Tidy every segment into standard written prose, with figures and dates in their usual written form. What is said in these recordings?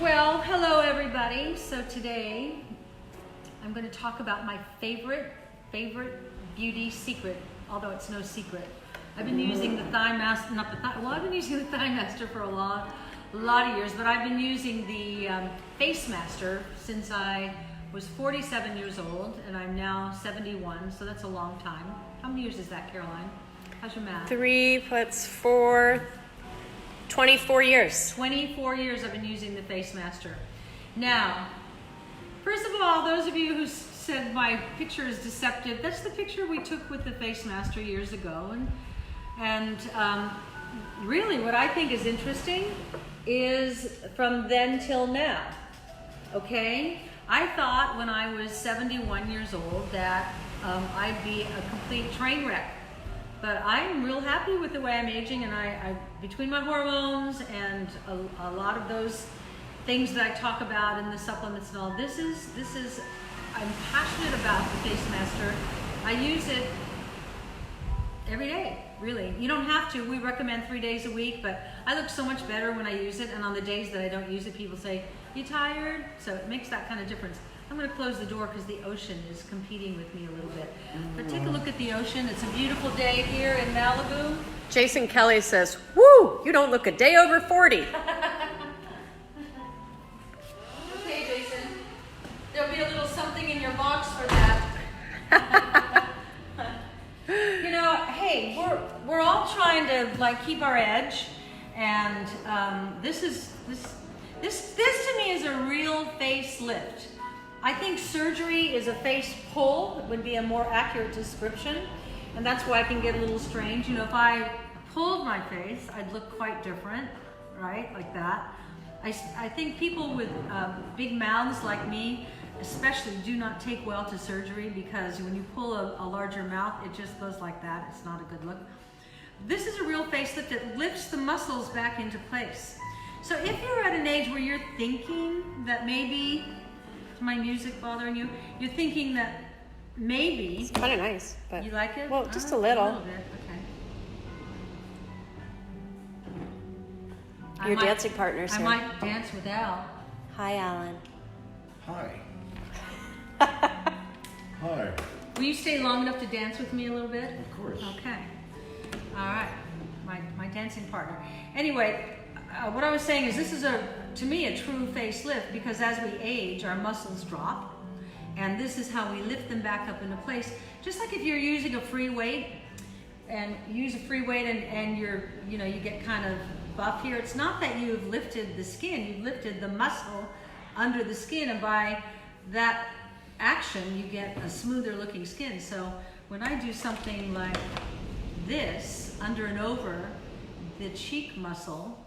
Well, hello everybody. So today I'm going to talk about my favorite beauty secret, although it's no secret. I've been using the I've been using the FACEMASTER for a lot of years, but I've been using the FACEMASTER since I was 47 years old, and I'm now 71, so that's a long time. How many years is that, Caroline? How's your math? 3 + 4, 24 years. 24 years I've been using the FACEMASTER. Now, first of all, those of you who said my picture is deceptive, that's the picture we took with the FACEMASTER years ago. And really what I think is interesting is from then till now, okay? I thought when I was 71 years old that I'd be a complete train wreck. But I'm real happy with the way I'm aging, and I between my hormones and a lot of those things that I talk about in the supplements and all, this is I'm passionate about the FACEMASTER. I use it every day, really. You don't have to. We recommend 3 days a week, but I look so much better when I use it, and on the days that I don't use it, people say, "You tired?" So it makes that kind of difference. I'm going to close the door because the ocean is competing with me a little bit. But take a look at the ocean. It's a beautiful day here in Malibu. Jason Kelly says, "Woo, you don't look a day over 40. Okay, Jason. There'll be a little something in your box for that. You know, hey, we're all trying to like keep our edge, and this to me is a real facelift. I think surgery is a face pull, would be a more accurate description, and that's why I can get a little strange. You know, if I pulled my face, I'd look quite different, right? Like that. I think people with big mouths like me especially do not take well to surgery, because when you pull a larger mouth, it just goes like that. It's not a good look. This is a real facelift that lifts the muscles back into place. So if you're at an age where you're thinking that maybe, is my music bothering you? You're thinking that maybe. It's kind of nice, but you like it? Well, just a little. A little bit, okay. Your dancing partner's I here. might dance with Al. Hi, Alan. Hi. Hi. Will you stay long enough to dance with me a little bit? Of course. Okay. All right. My dancing partner. Anyway, what I was saying is this is to me a true facelift, because as we age, our muscles drop, and this is how we lift them back up into place. Just like if you're using a free weight and use a free weight and you get kind of buff here. It's not that you've lifted the skin, you've lifted the muscle under the skin, and by that action you get a smoother looking skin. So when I do something like this under and over the cheek muscle,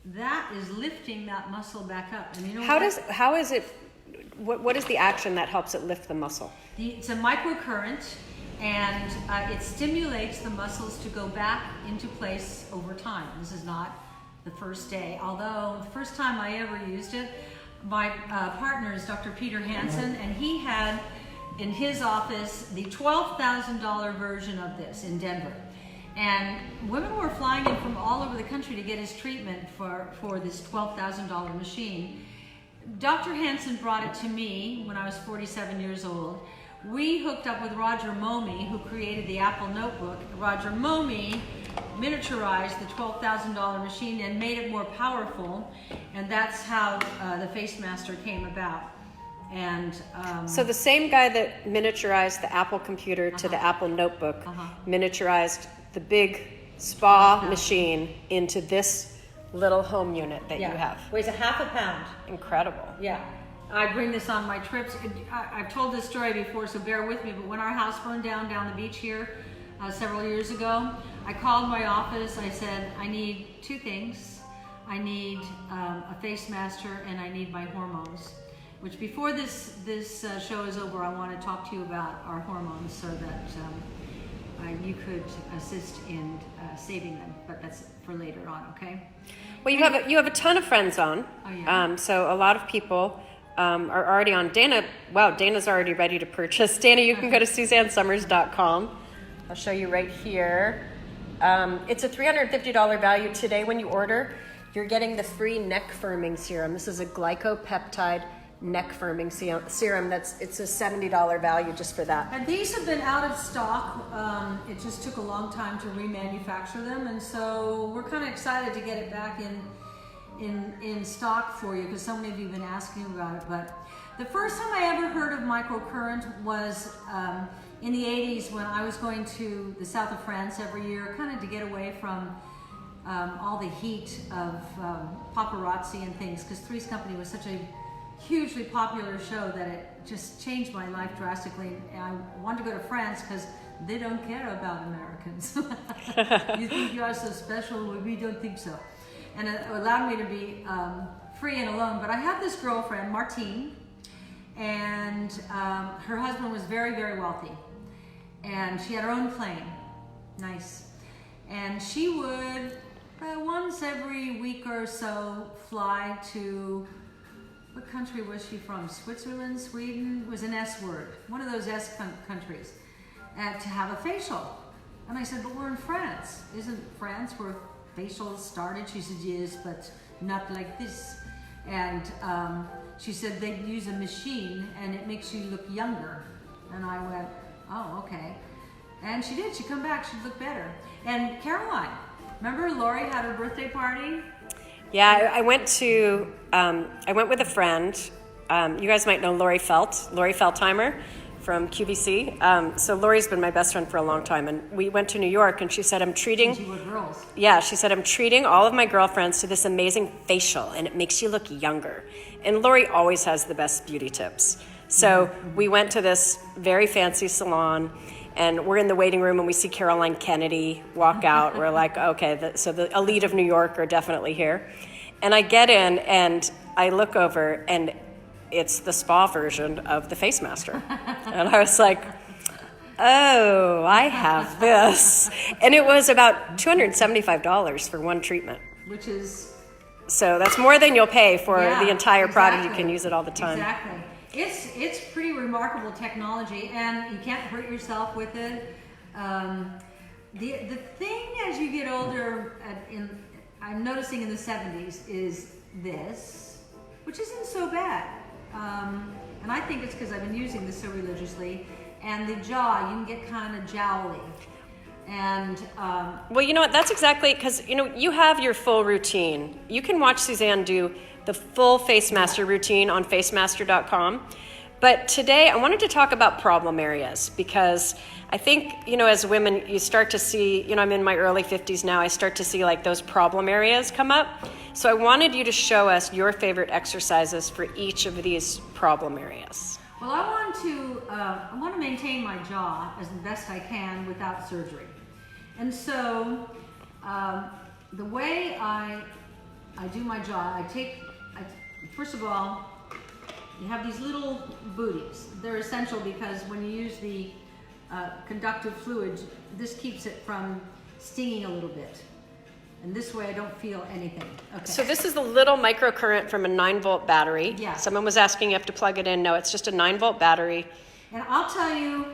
that is lifting that muscle back up. And you know what is the action that helps it lift the muscle? It's a microcurrent, and it stimulates the muscles to go back into place over time. This is not the first day, although the first time I ever used it, my partner is Dr. Peter Hansen, and he had in his office the $12,000 version of this in Denver. And women were flying in from all over the country to get his treatment for this $12,000 machine. Dr. Hansen brought it to me when I was 47 years old. We hooked up with Roger Momey, who created the Apple Notebook. Roger Momey miniaturized the $12,000 machine and made it more powerful, and that's how the FACEMASTER came about. And so the same guy that miniaturized the Apple computer to the Apple Notebook miniaturized the big spa machine into this little home unit that you have. Weighs a half a pound. Incredible. Yeah. I bring this on my trips. I've told this story before, so bear with me, but when our house burned down the beach here several years ago, I called my office. I said, I need two things. I need a FACEMASTER, and I need my hormones. Which before this show is over, I want to talk to you about our hormones so that you could assist in saving them, but that's for later on, okay? Well, you have a ton of friends on. Oh, yeah. So a lot of people are already on. Dana, wow, Dana's already ready to purchase. Dana, you can go to SuzanneSomers.com. I'll show you right here. It's a $350 value today when you order. you're getting the free neck firming serum. This is a glycopeptide neck firming serum. It's a $70 value just for that. And these have been out of stock. It just took a long time to remanufacture them, and so we're kind of excited to get it back in stock for you because so many of you have been asking about it. But the first time I ever heard of microcurrent was in the 80s when I was going to the south of France every year, kind of to get away from all the heat of paparazzi and things, because Three's Company was such a hugely popular show that it just changed my life drastically. And I wanted to go to France because they don't care about Americans. You think you are so special? Well, we don't think so. And it allowed me to be free and alone. But I have this girlfriend, Martine, and her husband was very, very wealthy. And she had her own plane. Nice. And she would, once every week or so, fly to, what country was she from? Switzerland, Sweden? It was an S word. One of those S countries. To have a facial. And I said, but we're in France. Isn't France where facials started? She said, yes, but not like this. And she said they use a machine and it makes you look younger. And I went, oh, okay. And she did. She come back. She'd look better. And Caroline, remember Lori had her birthday party? Yeah, I went with a friend. You guys might know Lori Feltheimer from QVC. So Lori's been my best friend for a long time, and we went to New York, and she said, I'm treating all of my girlfriends to this amazing facial, and it makes you look younger. And Lori always has the best beauty tips. So we went to this very fancy salon, and we're in the waiting room, and we see Caroline Kennedy walk out. We're like, okay, so the elite of New York are definitely here. And I get in, and I look over, and it's the spa version of the FACEMASTER. And I was like, oh, I have this. And it was about $275 for one treatment. Which is... So that's more than you'll pay for the entire product. Exactly. You can use it all the time. Exactly. It's pretty remarkable technology, and you can't hurt yourself with it. The thing as you get older, I'm noticing in the 70s, is this, which isn't so bad. And I think it's because I've been using this so religiously. And the jaw, you can get kind of jowly. And well, you know what? That's exactly because you have your full routine. You can watch Suzanne do the full FACEMASTER routine on FACEMASTER.com. But today I wanted to talk about problem areas because I think, as women, you start to see, I'm in my early 50s now, I start to see like those problem areas come up. So I wanted you to show us your favorite exercises for each of these problem areas. Well, I want to maintain my jaw as the best I can without surgery. And so the way I do my jaw, first of all, you have these little booties. They're essential because when you use the conductive fluid, this keeps it from stinging a little bit. And this way I don't feel anything. Okay. So this is the little microcurrent from a 9-volt battery. Yeah. Someone was asking you have to plug it in. No, it's just a 9-volt battery. And I'll tell you,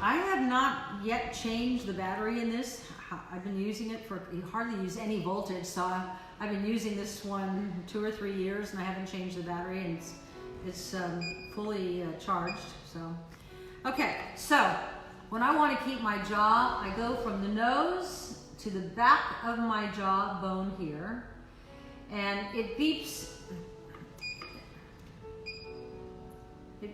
I have not yet changed the battery in this. I've been using it you hardly use any voltage, so I've been using this one 2 or 3 years and I haven't changed the battery, and it's fully charged. So, okay, so when I want to keep my jaw, I go from the nose to the back of my jaw bone here, and it beeps. It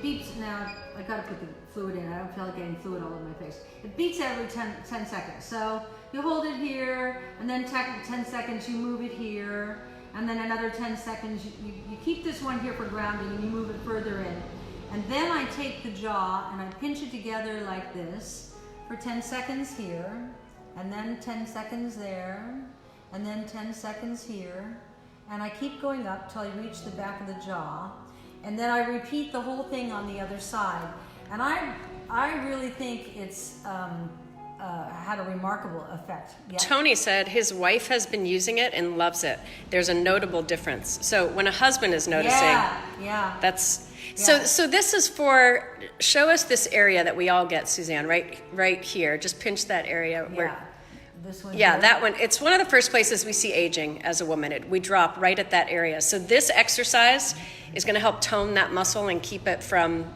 beeps now. I gotta put the fluid in. I don't feel like getting fluid all over my face. It beeps every 10 seconds. So you hold it here, and then 10 seconds you move it here, and then another 10 seconds you keep this one here for grounding, and you move it further in. And then I take the jaw and I pinch it together like this for 10 seconds here, and then 10 seconds there, and then 10 seconds here. And I keep going up till I reach the back of the jaw. And then I repeat the whole thing on the other side. And I really think it's had a remarkable effect. Yeah. Tony said his wife has been using it and loves it. There's a notable difference. So when a husband is noticing, that's so this is for, show us this area that we all get, Suzanne, right here. Just pinch that area where this one. Yeah, here. that one. It's one of the first places we see aging as a woman. We drop right at that area. So this exercise is going to help tone that muscle and keep it from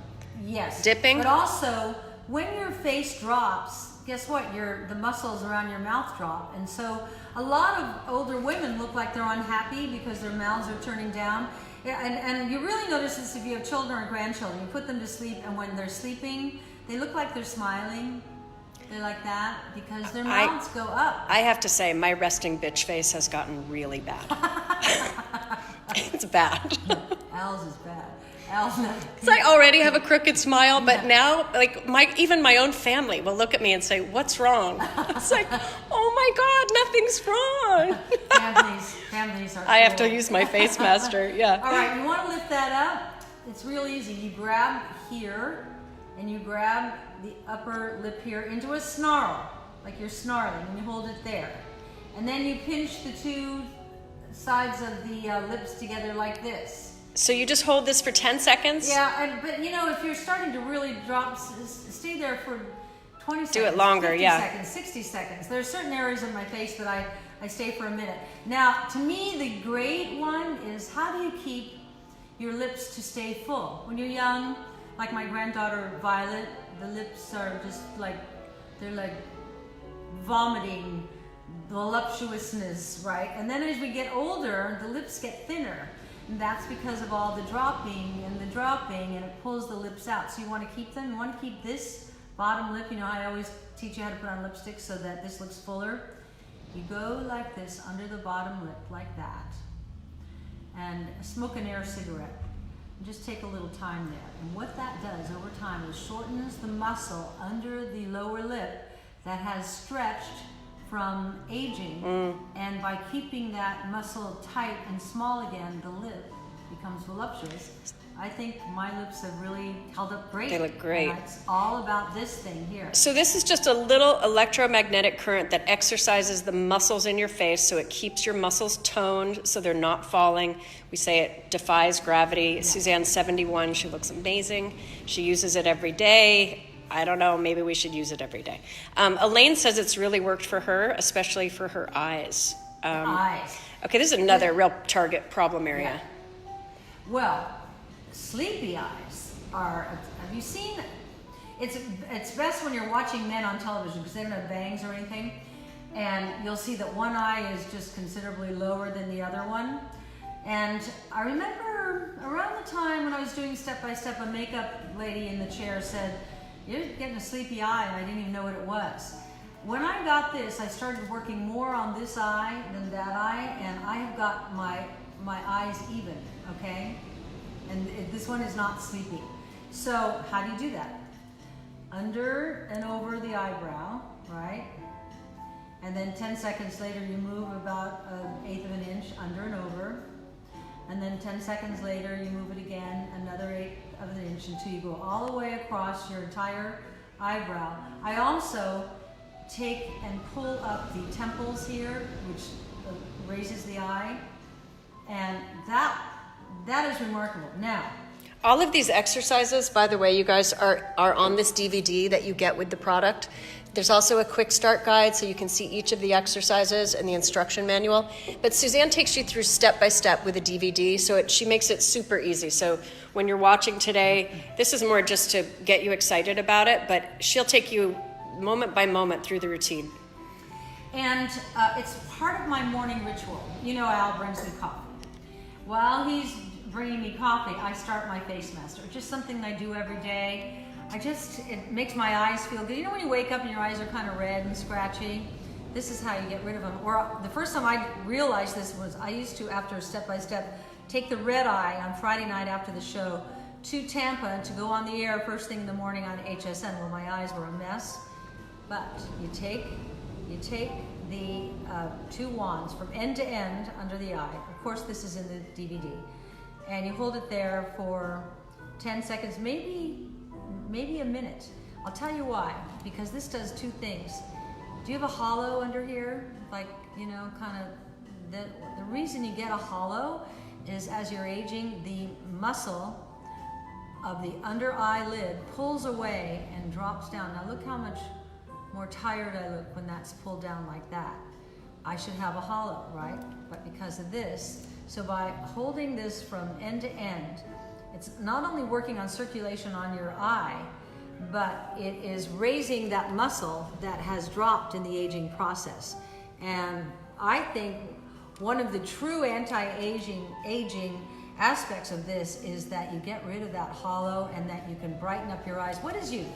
dipping. But also, when your face drops, guess what? The muscles around your mouth drop. And so a lot of older women look like they're unhappy because their mouths are turning down. Yeah, and you really notice this if you have children or grandchildren. You put them to sleep, and when they're sleeping, they look like they're smiling. They're like that because their mouths go up. I have to say, my resting bitch face has gotten really bad. It's bad. Al's is bad. Al's not. So I already have a crooked smile, but now, like, even my own family will look at me and say, "What's wrong?" It's like, "Oh my God, nothing's wrong." Families are. I have to use my FACEMASTER. Yeah. All right, you want to lift that up? It's real easy. You grab here, and you grab the upper lip here into a snarl, like you're snarling, and you hold it there, and then you pinch the two sides of the lips together like this. So you just hold this for 10 seconds? Yeah, but you know, if you're starting to really drop, stay there for 20 seconds. Do it longer, 50 yeah. seconds, 60 seconds. There are certain areas of my face that I stay for a minute. Now, to me, the great one is how do you keep your lips to stay full? When you're young, like my granddaughter Violet, the lips are just like, they're like vomiting voluptuousness, right? And then as we get older, the lips get thinner. And that's because of all the dropping, and it pulls the lips out. So you want to keep them. You want to keep this bottom lip. You know, I always teach you how to put on lipstick so that this looks fuller. You go like this under the bottom lip, like that. And smoke an air cigarette. And just take a little time there. And what that does over time is shortens the muscle under the lower lip that has stretched from aging, and by keeping that muscle tight and small again, the lip becomes voluptuous. I think my lips have really held up great. They look great. And it's all about this thing here. So this is just a little electromagnetic current that exercises the muscles in your face, so it keeps your muscles toned so they're not falling. We say it defies gravity. Yeah. Suzanne's 71. She looks amazing. She uses it every day. I don't know, maybe we should use it every day. Elaine says it's really worked for her, especially for her eyes. Eyes. Okay, this is another real target problem area. Yeah. Well, sleepy eyes are, have you seen, it's best when you're watching men on television because they don't have bangs or anything, and you'll see that one eye is just considerably lower than the other one. And I remember around the time when I was doing step-by-step, a makeup lady in the chair said, "You're getting a sleepy eye," and I didn't even know what it was. When I got this, I started working more on this eye than that eye, and I have got my eyes even, okay? And this one is not sleepy. So how do you do that? Under and over the eyebrow, right? And then 10 seconds later, you move about 1/8 of an inch under and over. And then 10 seconds later, you move it again, another 1/8 of an inch until you go all the way across your entire eyebrow. I also take and pull up the temples here, which raises the eye, and that is remarkable. Now, all of these exercises, by the way, you guys are on this DVD that you get with the product. There's also a quick start guide so you can see each of the exercises and the instruction manual. But Suzanne takes you through step by step with a DVD, so she makes it super easy. So when you're watching today, this is more just to get you excited about it, but she'll take you moment by moment through the routine. And it's part of my morning ritual. You know, Al brings me coffee. While he's bringing me coffee, I start my FACEMASTER. It's just something I do every day. It makes my eyes feel good. You know when you wake up and your eyes are kind of red and scratchy? This is how you get rid of them. Or the first time I realized this was I used to, after step by step, take the red eye on Friday night after the show to Tampa to go on the air first thing in the morning on HSN where my eyes were a mess. But you take the two wands from end to end under the eye. Of course, this is in the DVD. And you hold it there for 10 seconds, maybe a minute. I'll tell you why, because this does two things. Do you have a hollow under here? Like, you know, kind of, the reason you get a hollow is as you're aging, the muscle of the under eyelid pulls away and drops down. Now look how much more tired I look when that's pulled down like that. I should have a hollow, right? But because of this, so by holding this from end to end, it's not only working on circulation on your eye, but it is raising that muscle that has dropped in the aging process. And I think one of the true anti-aging aspects of this is that you get rid of that hollow and that you can brighten up your eyes. What is youth?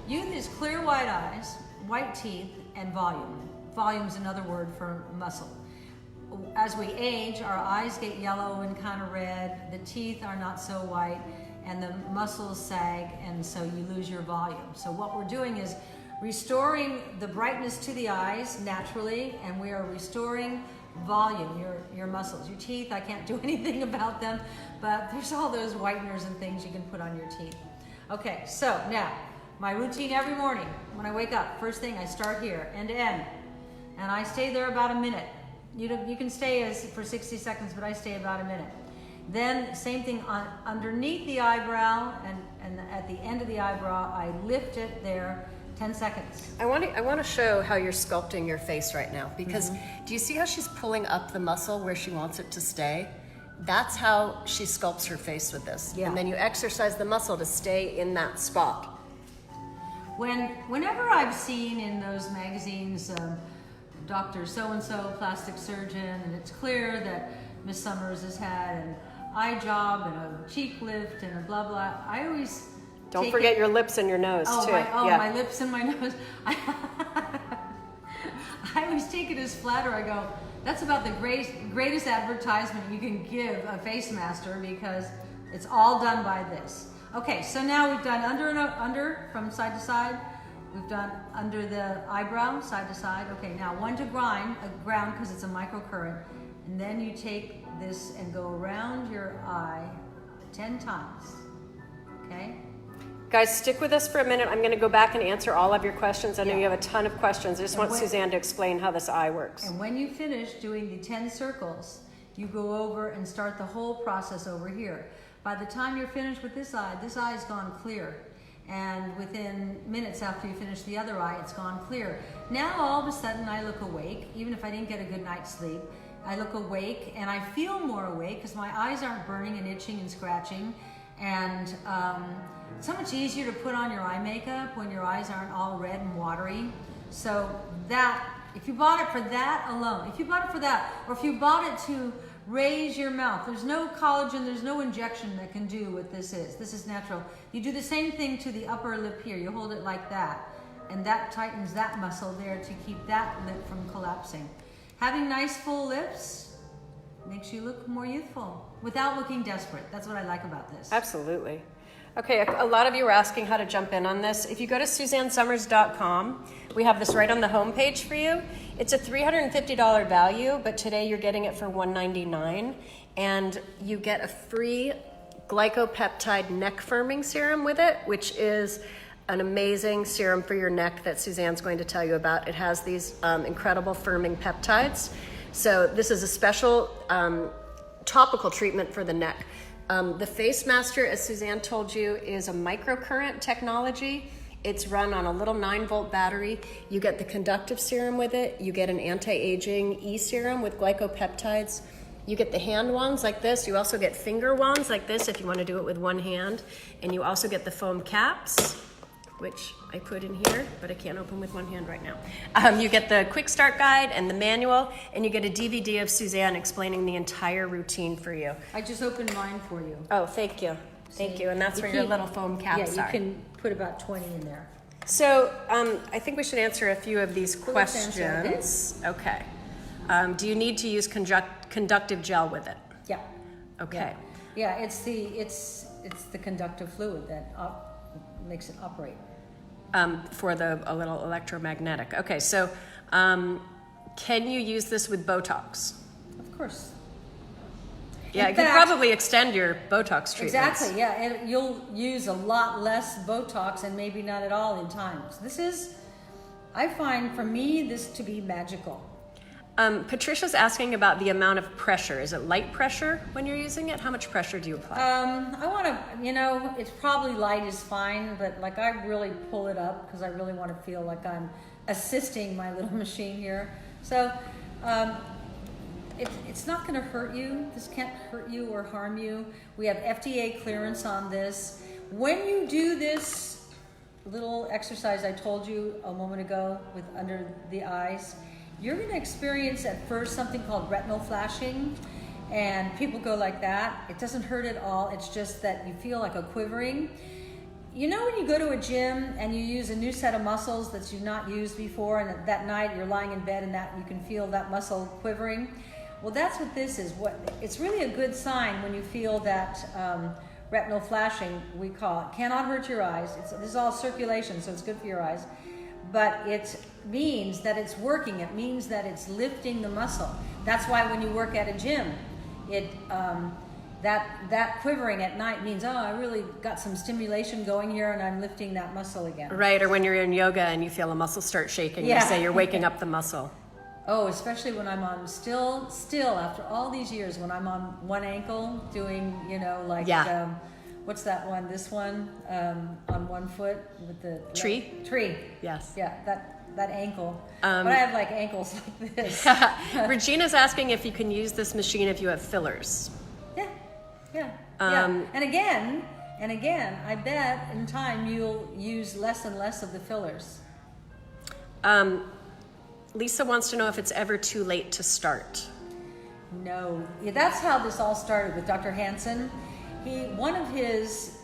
Youth is clear white eyes, white teeth, and volume. Volume is another word for muscle. As we age, our eyes get yellow and kind of red, the teeth are not so white, and the muscles sag, and so you lose your volume. So what we're doing is restoring the brightness to the eyes naturally, and we are restoring volume, your muscles. Your teeth, I can't do anything about them, but there's all those whiteners and things you can put on your teeth. Okay, so now, my routine every morning, when I wake up, first thing I start here, end to end, and I stay there about a minute. You can stay for 60 seconds, but I stay about a minute. Then same thing underneath the eyebrow and at the end of the eyebrow, I lift it there 10 seconds. I want to show how you're sculpting your face right now, because do you see how she's pulling up the muscle where she wants it to stay? That's how she sculpts her face with this. Yeah. And then you exercise the muscle to stay in that spot. Whenever I've seen in those magazines, Dr. So-and-so, plastic surgeon, and it's clear that Miss Somers has had an eye job and a cheek lift and a blah blah, I always don't forget your lips and your nose too. My lips and my nose. I always take it as flatter. I go, that's about the greatest advertisement you can give a FACEMASTER, because it's all done by this. Okay, so now we've done under from side to side. We've done under the eyebrow, side to side. Okay, now one to ground because it's a microcurrent. And then you take this and go around your eye 10 times, okay? Guys, stick with us for a minute. I'm going to go back and answer all of your questions. I know you have a ton of questions. I just want Suzanne to explain how this eye works. And when you finish doing the 10 circles, you go over and start the whole process over here. By the time you're finished with this eye's gone clear. And within minutes after you finish the other eye, it's gone clear. Now all of a sudden I look awake, even if I didn't get a good night's sleep. I look awake and I feel more awake because my eyes aren't burning and itching and scratching. And it's so much easier to put on your eye makeup when your eyes aren't all red and watery. So that, if you bought it for that alone, if you bought it for that, or if you bought it to raise your mouth, there's no collagen, there's no injection that can do what this is. This is natural. You do the same thing to the upper lip here. You hold it like that, and that tightens that muscle there to keep that lip from collapsing. Having nice full lips makes you look more youthful without looking desperate. That's what I like about this. Absolutely. Okay, a lot of you were asking how to jump in on this. If you go to SuzanneSomers.com, we have this right on the home page for you. It's a $350 value, but today you're getting it for $199, and you get a free glycopeptide neck firming serum with it, which is an amazing serum for your neck that Suzanne's going to tell you about. It has these incredible firming peptides. So this is a special topical treatment for the neck. The FACEMASTER, as Suzanne told you, is a microcurrent technology. It's run on a little 9-volt battery. You get the conductive serum with it. You get an anti-aging e-serum with glycopeptides. You get the hand wands like this. You also get finger wands like this if you want to do it with one hand. And you also get the foam caps, which I put in here, but I can't open with one hand right now. You get the quick start guide and the manual, and you get a DVD of Suzanne explaining the entire routine for you. I just opened mine for you. Oh, thank you. Thank you. And that's where your little foam caps are. Yeah, you can put about 20 in there. So I think we should answer a few of these questions. Okay. Do you need to use conductive gel with it? Yeah. Okay. Yeah, it's the conductive fluid that makes it operate. For a little electromagnetic. Okay, so can you use this with Botox? Of course. Yeah, it could probably extend your Botox treatments. Exactly, yeah, and you'll use a lot less Botox and maybe not at all in time. So this is I find for me this to be magical. Patricia's asking about the amount of pressure. Is it light pressure when you're using it? How much pressure do you apply? I want to, it's probably light is fine, but like I really pull it up because I really want to feel like I'm assisting my little machine here. So it's not going to hurt you. This can't hurt you or harm you. We have FDA clearance on this. When you do this little exercise I told you a moment ago with under the eyes, you're going to experience at first something called retinal flashing, and people go like that. It doesn't hurt at all. It's just that you feel like a quivering. You know when you go to a gym and you use a new set of muscles that you've not used before, and that night you're lying in bed and that you can feel that muscle quivering? Well, that's what this is. It's really a good sign when you feel that retinal flashing, we call it. Cannot hurt your eyes. This is all circulation, so it's good for your eyes. But it means that it's working. It means that it's lifting the muscle. That's why when you work at a gym, that quivering at night means, oh, I really got some stimulation going here and I'm lifting that muscle again. Right, or when you're in yoga and you feel a muscle start shaking, you say you're waking up the muscle. Oh, especially when I'm on still after all these years, when I'm on one ankle doing, what's that one? This one on one foot with the tree. Yes. Yeah, that ankle. But I have like ankles like this. Regina's asking if you can use this machine if you have fillers. Yeah. And again, I bet in time you'll use less and less of the fillers. Lisa wants to know if it's ever too late to start. No. Yeah, that's how this all started with Dr. Hansen. One of his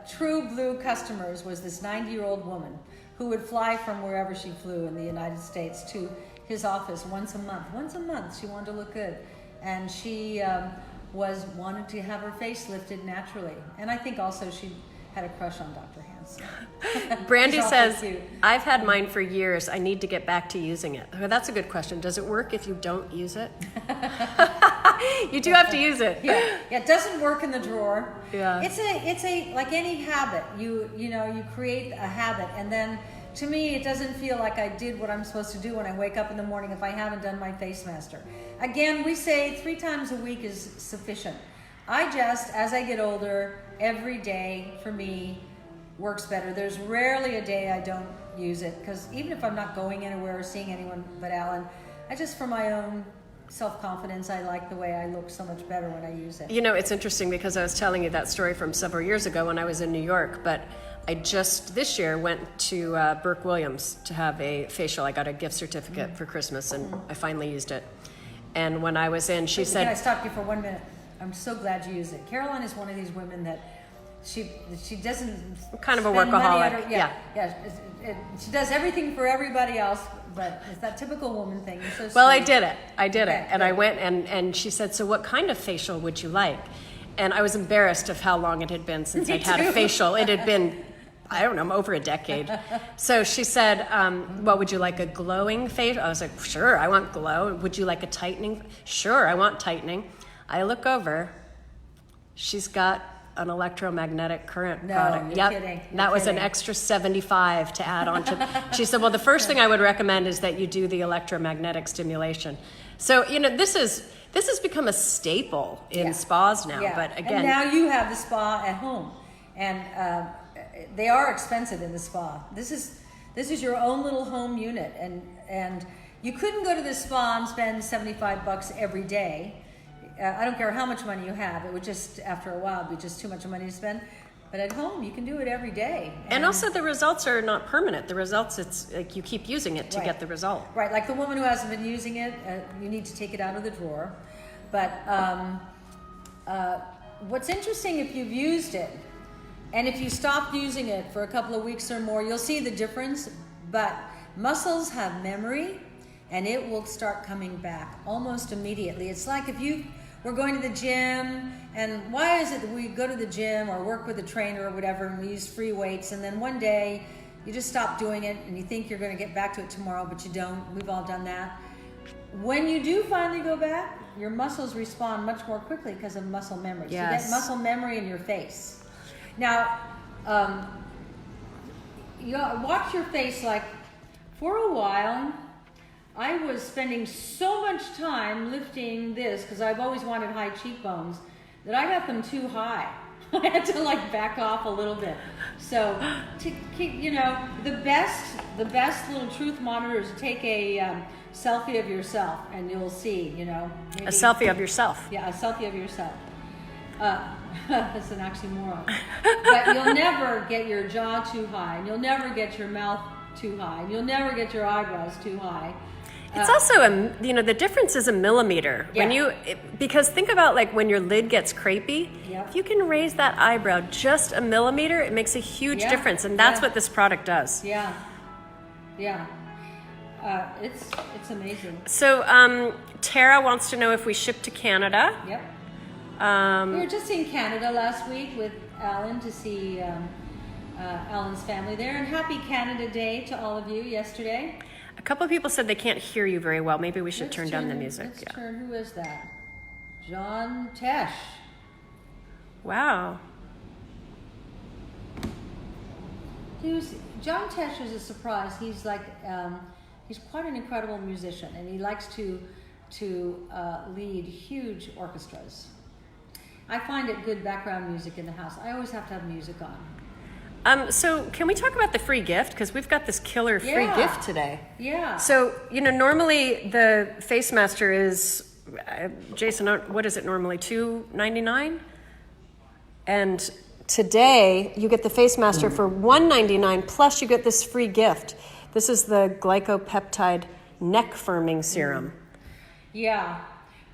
true blue customers was this 90-year-old woman who would fly from wherever she flew in the United States to his office once a month. Once a month, she wanted to look good. And she wanted to have her face lifted naturally. And I think also she had a crush on Dr. Hansen. Brandy says, I've had mine for years. I need to get back to using it. Oh, that's a good question. Does it work if you don't use it? You do have to use it. Yeah, it doesn't work in the drawer. Yeah. It's a like any habit. You create a habit, and then to me it doesn't feel like I did what I'm supposed to do when I wake up in the morning if I haven't done my FACEMASTER. Again, we say 3 times a week is sufficient. As I get older, every day for me works better. There's rarely a day I don't use it, because even if I'm not going anywhere or seeing anyone but Alan, for my own self-confidence, I like the way I look so much better when I use it. You know, it's interesting because I was telling you that story from several years ago when I was in New York, but I just this year went to Burke Williams to have a facial. I got a gift certificate for Christmas, and I finally used it. And when I was in, she said... Can I stop you for 1 minute? I'm so glad you use it. Caroline is one of these women that she doesn't kind of a workaholic. She does everything for everybody else, but it's that typical woman thing. You're so well, sweet. I did it. And I went and she said, so what kind of facial would you like? And I was embarrassed of how long it had been since I'd had a facial. It had been, I don't know, over a decade. So she said, well, would you like a glowing facial? I was like, sure, I want glow. Would you like a tightening? Sure, I want tightening. I look over, she's got an electromagnetic current product. You're kidding. That was an extra $75 to add on to. She said, well, the first thing I would recommend is that you do the electromagnetic stimulation. So, this has become a staple in spas now. Yeah. But again, and now you have the spa at home, and they are expensive in the spa. This is your own little home unit, and you couldn't go to the spa and spend $75 every day. I don't care how much money you have. It would just, after a while, be just too much money to spend. But at home, you can do it every day. And also the results are not permanent. The results, it's like you keep using it to get the result. Right, like the woman who hasn't been using it, you need to take it out of the drawer. But what's interesting, if you've used it, and if you stop using it for a couple of weeks or more, you'll see the difference. But muscles have memory, and it will start coming back almost immediately. It's like if we're going to the gym, and why is it that we go to the gym or work with a trainer or whatever and we use free weights, and then one day you just stop doing it and you think you're going to get back to it tomorrow, but you don't. We've all done that. When you do finally go back, your muscles respond much more quickly because of muscle memory. So you get muscle memory in your face. Now, you watch your face like For a while, I was spending so much time lifting this because I've always wanted high cheekbones that I got them too high. I had to like back off a little bit. So to keep, you know, the best little truth monitor is to take a selfie of yourself, and you'll see, you know. Maybe, A selfie of yourself. Yeah, a selfie of yourself. That's an oxymoron. But you'll never get your jaw too high, and you'll never get your mouth too high, and you'll never get your eyebrows too high. It's also you know, the difference is a millimeter. Yeah. Because think about like when your lid gets crepey, Yep. if you can raise that eyebrow just a millimeter, it makes a huge difference, and that's what this product does. Yeah, yeah. It's amazing. So Tara wants to know if we ship to Canada. Yep. We were just in Canada last week with Alan to see Alan's family there, and happy Canada Day to all of you yesterday. A couple of people said they can't hear you very well. Maybe we should turn down the music. Let's turn. Who is that? John Tesh. Wow. John Tesh is a surprise. He's like he's quite an incredible musician, and he likes to lead huge orchestras. I find it good background music in the house. I always have to have music on. So can we talk about the free gift? Because we've got this killer free gift today. Yeah. So, you know, normally the FACEMASTER is, Jason, what is it normally, $2.99? And today you get the FACEMASTER for $1.99, plus you get this free gift. This is the glycopeptide neck firming serum. Yeah.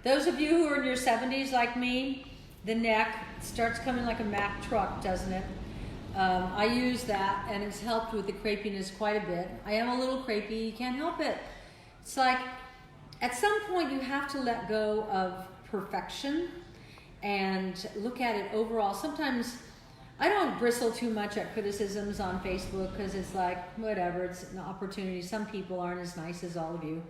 Those of you who are in your 70s like me, the neck starts coming like a Mack truck, doesn't it? I use that, and it's helped with the crepiness quite a bit. I am a little crepey, you can't help it. It's like, at some point you have to let go of perfection and look at it overall. Sometimes I don't bristle too much at criticisms on Facebook because it's like, whatever, it's an opportunity. Some people aren't as nice as all of you.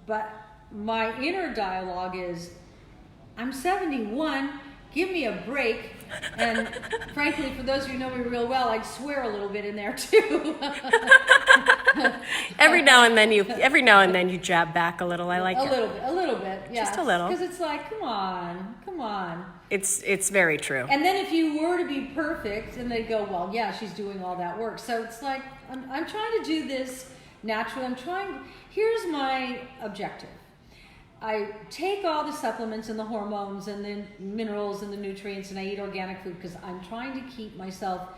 But my inner dialogue is, I'm 71, give me a break. And frankly, for those of you who know me real well, I'd swear a little bit in there too. Every now and then you jab back a little. I like it. A little bit, yeah. Just a little. Because it's like, come on. It's very true. And then if you were to be perfect, and they go, well, yeah, she's doing all that work. So it's like, I'm trying to do this naturally. Here's my objective. I take all the supplements and the hormones and the minerals and the nutrients, and I eat organic food because I'm trying to keep myself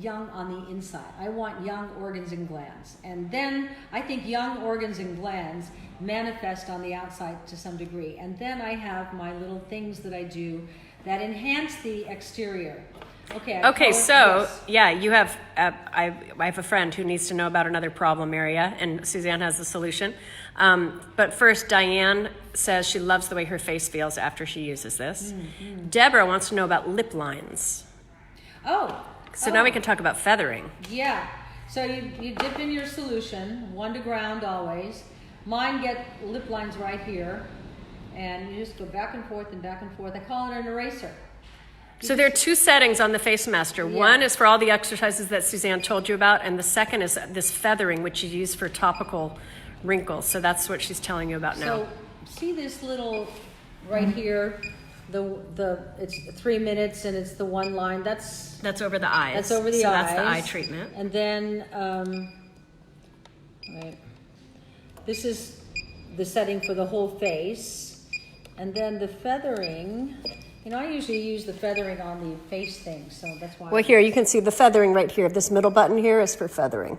young on the inside. I want young organs and glands. And then I think young organs and glands manifest on the outside to some degree. And then I have my little things that I do that enhance the exterior. Okay, so yeah, you have. I have a friend who needs to know about another problem area, and Suzanne has the solution. But first, Diane says she loves the way her face feels after she uses this. Mm-hmm. Deborah wants to know about lip lines. So now we can talk about feathering. Yeah. So you dip in your solution, 1 to ground always. Mine get lip lines right here, and you just go back and forth and back and forth. I call it an eraser. So there are 2 settings on the FACEMASTER. Yeah. One is for all the exercises that Suzanne told you about, and the second is this feathering, which you use for topical wrinkles. So that's what she's telling you about now. So see this little right here, it's 3 minutes and it's the one line. That's over the eyes. That's over the eyes. So that's the eye treatment. And then right, this is the setting for the whole face, and then the feathering. You know, I usually use the feathering on the face thing, so that's why. Well, here you can see the feathering right here. This middle button here is for feathering.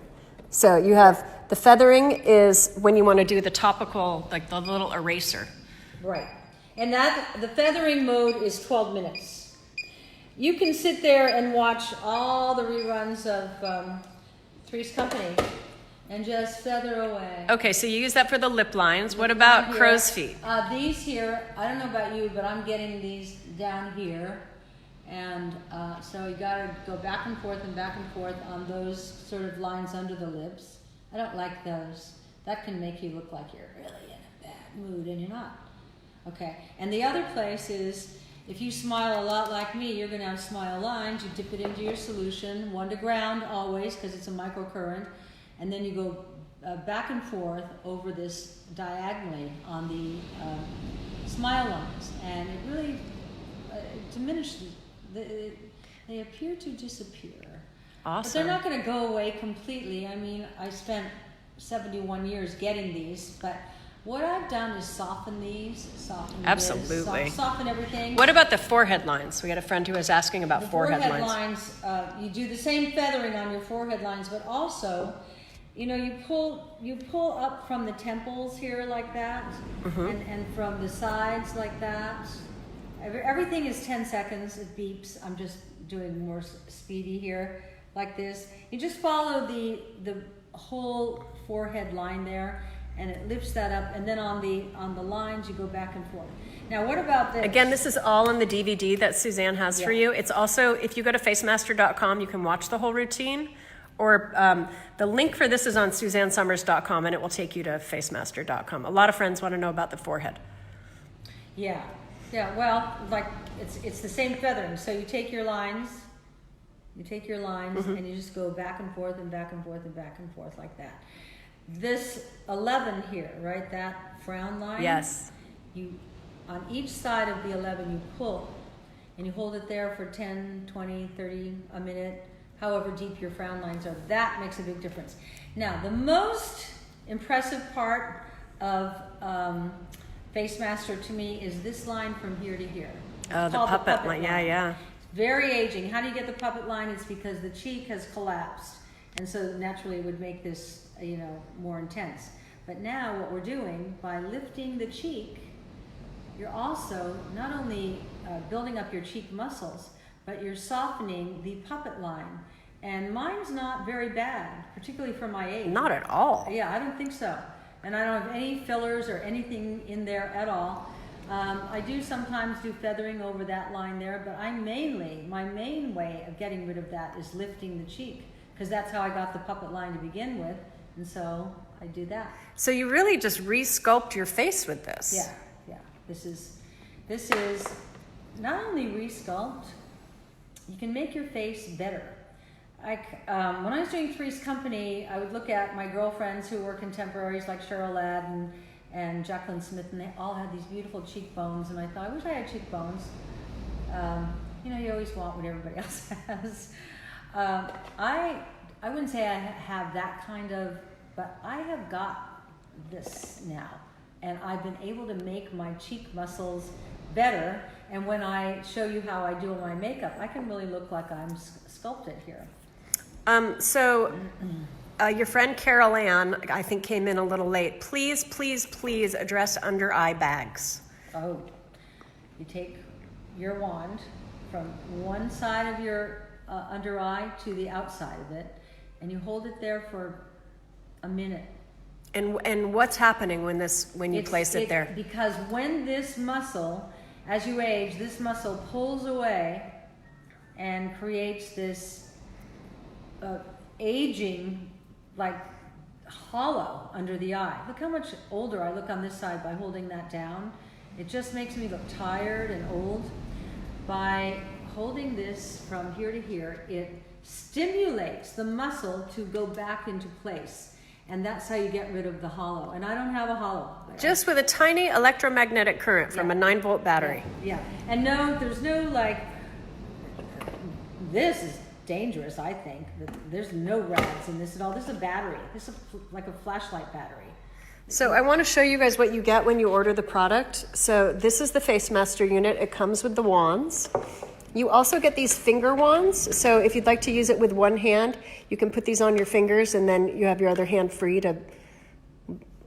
So you have the feathering is when you want to do the topical, like the little eraser. Right. And the feathering mode is 12 minutes. You can sit there and watch all the reruns of Three's Company and just feather away. Okay, so you use that for the lip lines. What about crow's feet? These here, I don't know about you, but I'm getting these down here. And so you got to go back and forth on those sort of lines under the lips. I don't like those. That can make you look like you're really in a bad mood, and you're not. Okay, and the other place is, if you smile a lot like me, you're going to have smile lines. You dip it into your solution, 1 to ground always, because it's a microcurrent. and then you go back and forth over this diagonally on the smile lines, and it really diminishes. They appear to disappear. Awesome. But they're not going to go away completely. I mean, I spent 71 years getting these, but what I've done is soften these, Absolutely. soften everything. What about the forehead lines? We had a friend who was asking about The forehead lines. lines, you do the same feathering on your forehead lines, but also, you pull up from the temples here like that, and from the sides like that. Everything is 10 seconds. It beeps. I'm just doing more speedy here, like this. You just follow the whole forehead line there, and it lifts that up, and then on the lines you go back and forth. Now, what about this? Again, this is all in the DVD that Suzanne has for you. It's also, if you go to FACEMASTER.com, you can watch the whole routine, or the link for this is on SuzanneSomers.com, and it will take you to FACEMASTER.com. A lot of friends want to know about the forehead. Yeah, well, like, it's the same feathering. So you take your lines, and you just go back and forth and back and forth and back and forth like that. This 11 here, right, that frown line? Yes. On each side of the 11, you pull, and you hold it there for 10, 20, 30, a minute, however deep your frown lines are. That makes a big difference. Now, the most impressive part of FACEMASTER to me is this line from here to here. Oh, the puppet line. Yeah. Very aging. How do you get the puppet line? It's because the cheek has collapsed, and so naturally it would make this more intense. But now what we're doing, by lifting the cheek, you're also not only building up your cheek muscles, but you're softening the puppet line. And mine's not very bad, particularly for my age. Not at all. Yeah, I don't think so. And I don't have any fillers or anything in there at all. I do sometimes do feathering over that line there, but my main way of getting rid of that is lifting the cheek, because that's how I got the puppet line to begin with, and so I do that. So you really just re-sculpt your face with this. Yeah. This is not only re-sculpt, you can make your face better. When I was doing Three's Company, I would look at my girlfriends who were contemporaries like Cheryl Ladd and Jacqueline Smith, and they all had these beautiful cheekbones, and I thought, I wish I had cheekbones. You always want what everybody else has. I wouldn't say I have that kind of, but I have got this now, and I've been able to make my cheek muscles better, and when I show you how I do my makeup, I can really look like I'm sculpted here. Your friend Carol Ann, I think, came in a little late. Please address under eye bags. Oh, you take your wand from one side of your under eye to the outside of it, and you hold it there for a minute. And what's happening when you place it there? Because when this muscle, as you age, this muscle pulls away and creates this aging, like, hollow under the eye. Look how much older I look on this side by holding that down. It just makes me look tired and old. By holding this from here to here, it stimulates the muscle to go back into place. And that's how you get rid of the hollow. And I don't have a hollow. Just with a tiny electromagnetic current from a 9-volt battery. Yeah. And no, there's no, like, this is dangerous, I think. There's no rads in this at all. This is a battery. This is like a flashlight battery. So I want to show you guys what you get when you order the product. So this is the FACEMASTER unit. It comes with the wands. You also get these finger wands. So if you'd like to use it with one hand, you can put these on your fingers, and then you have your other hand free to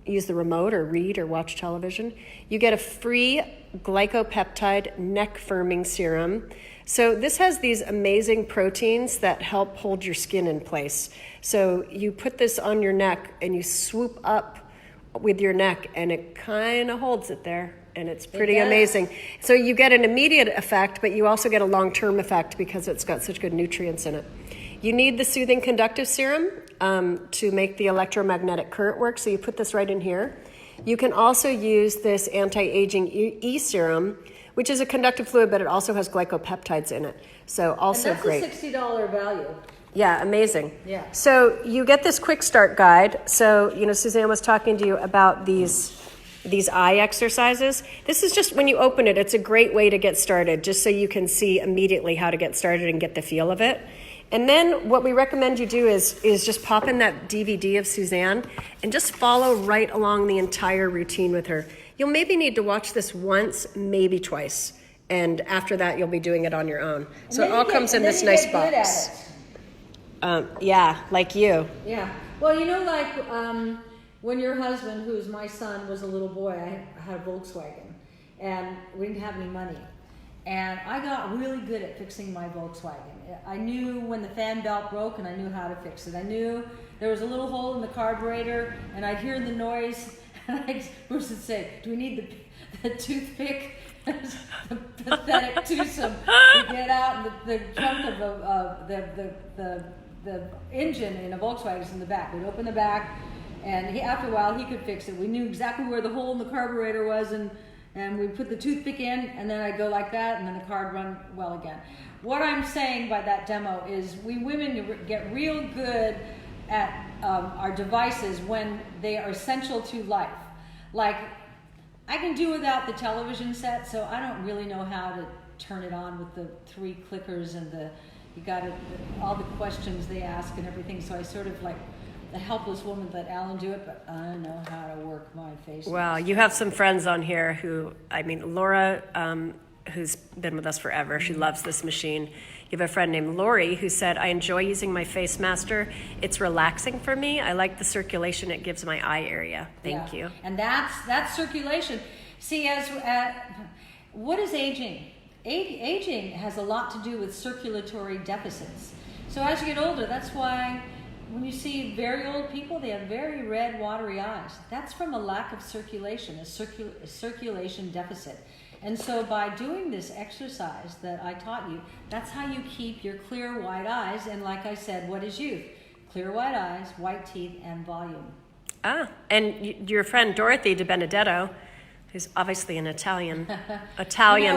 use the remote or read or watch television. You get a free glycopeptide neck firming serum. So this has these amazing proteins that help hold your skin in place. So you put this on your neck and you swoop up with your neck, and it kind of holds it there, and it's pretty amazing. So you get an immediate effect, but you also get a long-term effect because it's got such good nutrients in it. You need the soothing conductive serum to make the electromagnetic current work, so you put this right in here. You can also use this anti-aging E-serum, which is a conductive fluid, but it also has glycopeptides in it. So also and that's great. That's a $60 value. Yeah, amazing. Yeah. So you get this quick start guide. So, Suzanne was talking to you about these eye exercises. This is just when you open it, it's a great way to get started, just so you can see immediately how to get started and get the feel of it. And then what we recommend you do is just pop in that DVD of Suzanne and just follow right along the entire routine with her. You'll maybe need to watch this once, maybe twice. And after that, you'll be doing it on your own. So it all comes in this nice box. Yeah, like you. Yeah. Well, when your husband, who's my son, was a little boy, I had a Volkswagen, and we didn't have any money. And I got really good at fixing my Volkswagen. I knew when the fan belt broke, and I knew how to fix it. I knew there was a little hole in the carburetor, and I'd hear the noise, and Bruce would say, "Do we need the toothpick?" The pathetic twosome to get out, and the trunk of the engine in a Volkswagen is in the back. We'd open the back, and after a while he could fix it. We knew exactly where the hole in the carburetor was, and we'd put the toothpick in, and then I'd go like that, and then the car would run well again. What I'm saying by that demo is we women get real good at our devices when they are essential to life. Like, I can do without the television set, so I don't really know how to turn it on with the 3 clickers and all the questions they ask and everything. So I sort of like the helpless woman let Alan do it, but I don't know how to work my face. Wow, you have some friends on here Laura, who's been with us forever. She loves this machine. You have a friend named Lori who said, "I enjoy using my FACEMASTer. It's relaxing for me. I like the circulation it gives my eye area." Thank you. And that's circulation. See, what is aging? Aging has a lot to do with circulatory deficits. So as you get older, that's why when you see very old people, they have very red, watery eyes. That's from a lack of circulation, a circulation deficit. And so by doing this exercise that I taught you, that's how you keep your clear white eyes. And like I said, what is youth? Clear white eyes, white teeth, and volume. And your friend Dorothy De Benedetto, who's obviously an Italian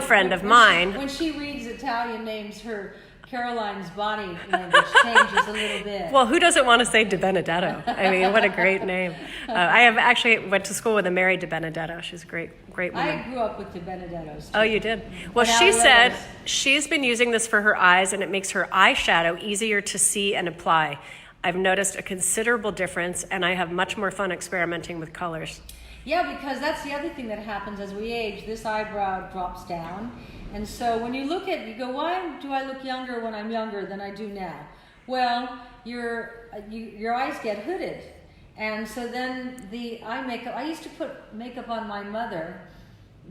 friend of mine. When she reads Italian names, her Caroline's body language changes a little bit. Well, who doesn't want to say De Benedetto? I mean, what a great name. I have actually went to school with a Mary De Benedetto. She's a great woman. I grew up with De Benedettos. Oh, you did? Well, she said she's been using this for her eyes, and it makes her eyeshadow easier to see and apply. I've noticed a considerable difference, and I have much more fun experimenting with colors. Yeah, because that's the other thing that happens as we age. This eyebrow drops down. And so when you look at, you go, why do I look younger when I'm younger than I do now? Well, your eyes get hooded. And so then the eye makeup, I used to put makeup on my mother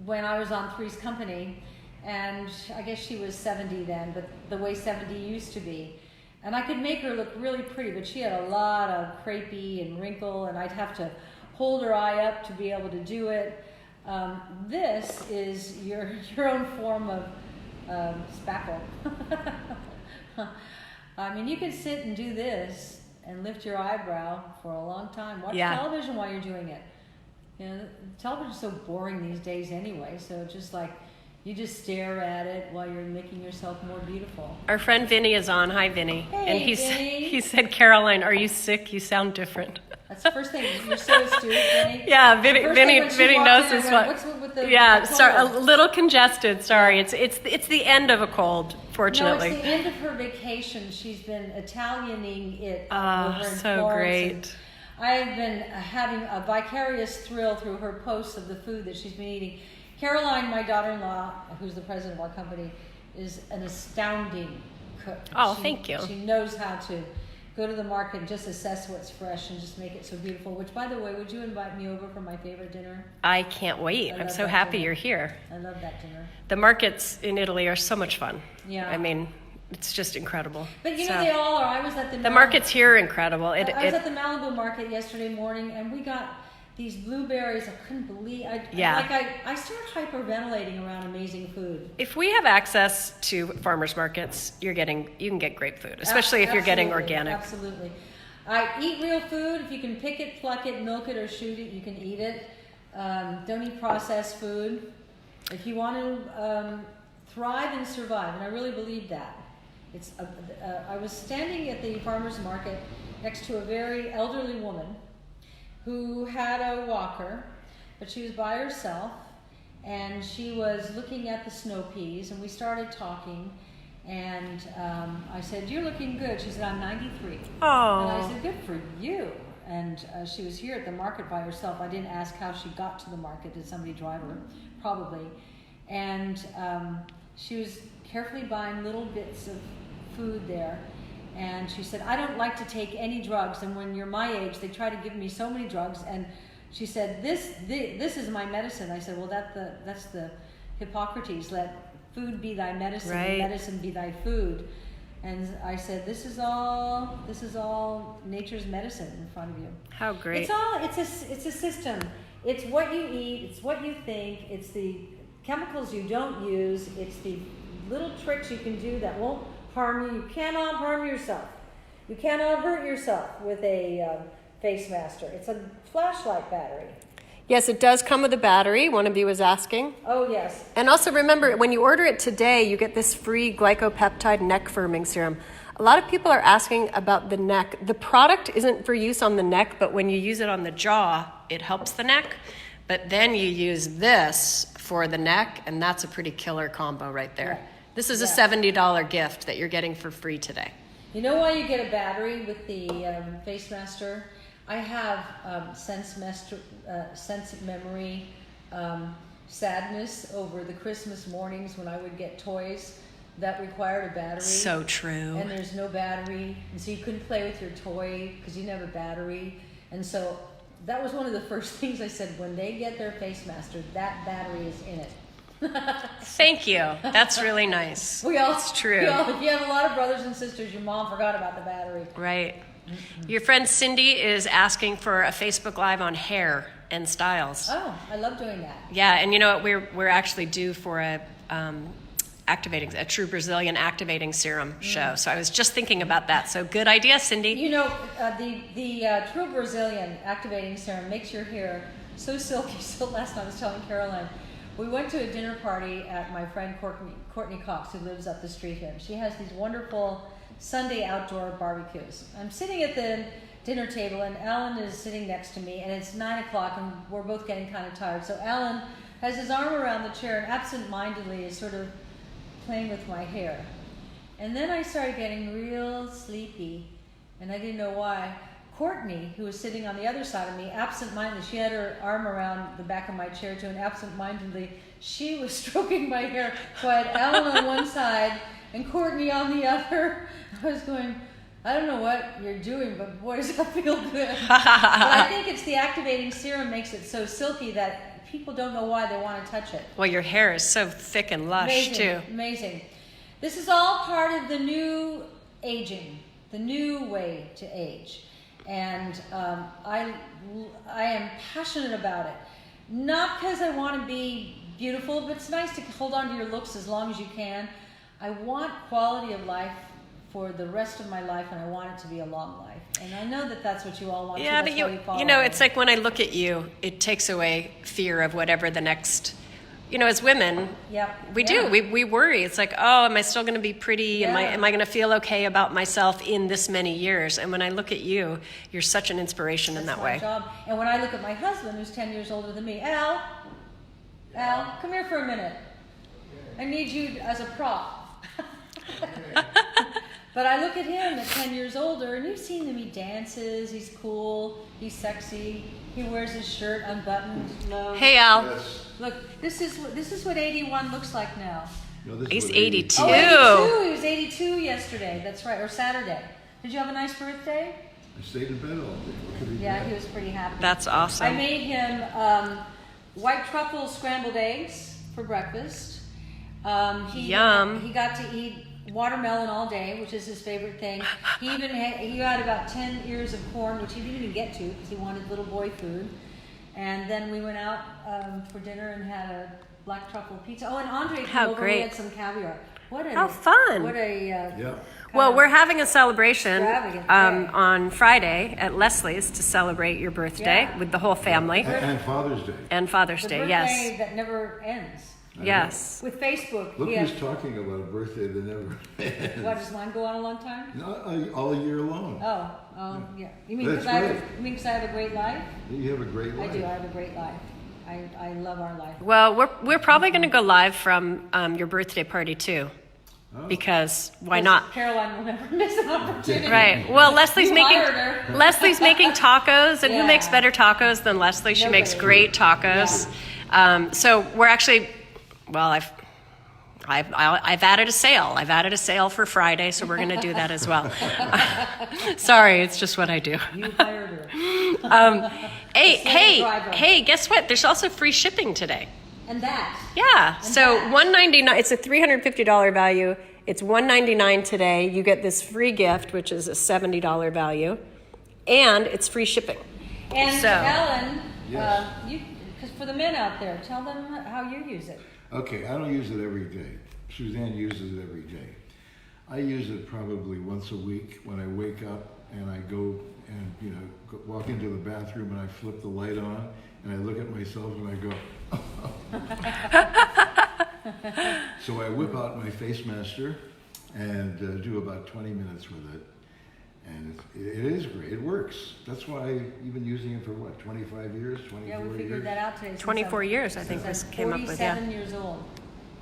when I was on Three's Company. And I guess she was 70 then, but the way 70 used to be. And I could make her look really pretty, but she had a lot of crepey and wrinkle, and I'd have to hold her eye up to be able to do it. This is your own form of spackle. I mean, you could sit and do this and lift your eyebrow for a long time. Watch television while you're doing it. You know, television's so boring these days anyway, so just like you just stare at it while you're making yourself more beautiful. Our friend Vinny is on. Hi, Vinny. Hey, and Vinny. He said, "Caroline, are you sick? You sound different." That's the first thing. You're so astute, Vinny. Yeah, Vinny knows this one. What's with the sorry, a little congested. Sorry, it's the end of a cold. Fortunately, no, it's the end of her vacation. She's been Italianing it. Oh, over in so Florence, great. I've been having a vicarious thrill through her posts of the food that she's been eating. Caroline, my daughter-in-law, who's the president of our company, is an astounding cook. Thank you. She knows how to go to the market and just assess what's fresh and just make it so beautiful. Which, by the way, would you invite me over for my favorite dinner? I can't wait. I'm so happy you're here. I love that dinner. The markets in Italy are so much fun. Yeah. I mean, it's just incredible. But you know, they all are. I was at the markets here are incredible. I was at the Malibu market yesterday morning, and we got these blueberries. I couldn't believe. I started hyperventilating around amazing food. If we have access to farmers markets, you can get great food, especially if you're getting organic. Absolutely. I eat real food. If you can pick it, pluck it, milk it, or shoot it, you can eat it. Don't eat processed food. If you want to thrive and survive, and I really believe that, I was standing at the farmer's market next to a very elderly woman who had a walker, but she was by herself, and she was looking at the snow peas, and we started talking, and I said, "You're looking good." She said, "I'm 93. Oh. And I said, "Good for you." And she was here at the market by herself. I didn't ask how she got to the market. Did somebody drive her? Probably. And she was carefully buying little bits of food there. And she said, "I don't like to take any drugs. And when you're my age, they try to give me so many drugs." And she said, this is my medicine. I said, "Well, that's the Hippocrates. Let food be thy medicine, right. And medicine be thy food." And I said, this is all nature's medicine in front of you. How great. It's a system. It's what you eat, it's what you think, it's the chemicals you don't use, it's the little tricks you can do that won't harm you. You cannot harm yourself. You cannot hurt yourself with a FACEMASTER. It's a flashlight battery. Yes, it does come with a battery. One of you was asking. Oh, yes. And also remember, when you order it today, you get this free glycopeptide neck firming serum. A lot of people are asking about the neck. The product isn't for use on the neck, but when you use it on the jaw, it helps the neck. But then you use this for the neck, and that's a pretty killer combo right there. Yeah. This is a $70 gift that you're getting for free today. You know why you get a battery with the FACEMASTER? I have sense memory sadness over the Christmas mornings when I would get toys that required a battery. So true. And there's no battery, and so you couldn't play with your toy because you didn't have a battery. And so that was one of the first things I said, when they get their FACEMASTER, that battery is in it. Thank you. That's really nice. It's true. If you have a lot of brothers and sisters, your mom forgot about the battery. Right. Your friend Cindy is asking for a Facebook Live on hair and styles. Oh, I love doing that. Yeah, and you know what? We're actually due for a true Brazilian activating serum show. So I was just thinking about that. So good idea, Cindy. You know, the true Brazilian activating serum makes your hair so silky. So last night I was telling Caroline, we went to a dinner party at my friend Courtney Cox, who lives up the street here. She has these wonderful Sunday outdoor barbecues. I'm sitting at the dinner table, and Alan is sitting next to me, and it's 9 o'clock, and we're both getting kind of tired. So Alan has his arm around the chair and absent-mindedly is sort of playing with my hair. And then I started getting real sleepy, and I didn't know why. Courtney, who was sitting on the other side of me, absent-mindedly, she had her arm around the back of my chair too, and absent-mindedly, she was stroking my hair. So I had Alan on one side and Courtney on the other. I was going, I don't know what you're doing, but boy, does that feel good. But I think it's the activating serum makes it so silky that people don't know why they want to touch it. Well, your hair is so thick and lush, too. Amazing. This is all part of the new aging, the new way to age. And I am passionate about it. Not because I want to be beautiful, but it's nice to hold on to your looks as long as you can. I want quality of life for the rest of my life, and I want it to be a long life. And I know that that's what you all want. Yeah, but you know, it's like when I look at you, it takes away fear of whatever the next. You know, as women, we do. We worry. It's like, oh, am I still going to be pretty? Yeah. Am I going to feel okay about myself in this many years? And when I look at you, you're such an inspiration in that way. That's my job. And when I look at my husband, who's 10 years older than me, Al, come here for a minute. I need you as a prop. But I look at him at 10 years older, and you've seen him. He dances. He's cool. He's sexy. He wears his shirt unbuttoned low. Hey, Al. Yes. Look, this is what 81 looks like now. No, this He's is what 82. Oh, 82. He was 82 yesterday. That's right, or Saturday. Did you have a nice birthday? I stayed in bed all day. What could he do? Yeah, he was pretty happy. That's awesome. I made him white truffle scrambled eggs for breakfast. Yum. He got to eat watermelon all day, which is his favorite thing. He had about 10 ears of corn, which he didn't even get to because he wanted little boy food. And then we went out for dinner and had a black truffle pizza. Oh, and Andre came over. We had some caviar. How fun! What a Yeah. Well, we're having a celebration extravagant day. on Friday at Leslie's to celebrate your birthday with the whole family. And Father's Day. And Father's the Day, birthday yes. that never ends. Yes. With Facebook, Look yeah. who's talking about a birthday that never ends. What, does mine go on a long time? No, all year long. Oh, yeah. You mean That's because I have a great life? You have a great life. I do. I have a great life. I love our life. Well, we're probably going to go live from your birthday party too, because why not? Caroline will never miss an opportunity. Right. Well, Leslie's You making hired her. Leslie's making tacos, and who Yeah. makes better tacos than Leslie? She makes Nobody. great tacos. So we're actually, well, I've added a sale. I've added a sale for Friday, so we're going to do that as well. Sorry, it's just what I do. You hired her. Hey, guess what? There's also free shipping today. And that. Yeah. And So that. $199. It's a $350 value. It's $199 today. You get this free gift, which is a $70 value, and it's free shipping. And So- Alan, Yes. because for the men out there, tell them how you use it. Okay, I don't use it every day. Suzanne uses it every day. I use it probably once a week when I wake up and I go and walk into the bathroom and I flip the light on and I look at myself and I go. So I whip out my FACEMASTER and do about 20 minutes with it, and it is great. It works. That's why I've been using it for 25 years, 24 Yeah, we years. figured that out today. 24 years, I think Since this I'm came up with, yeah. 47 years old.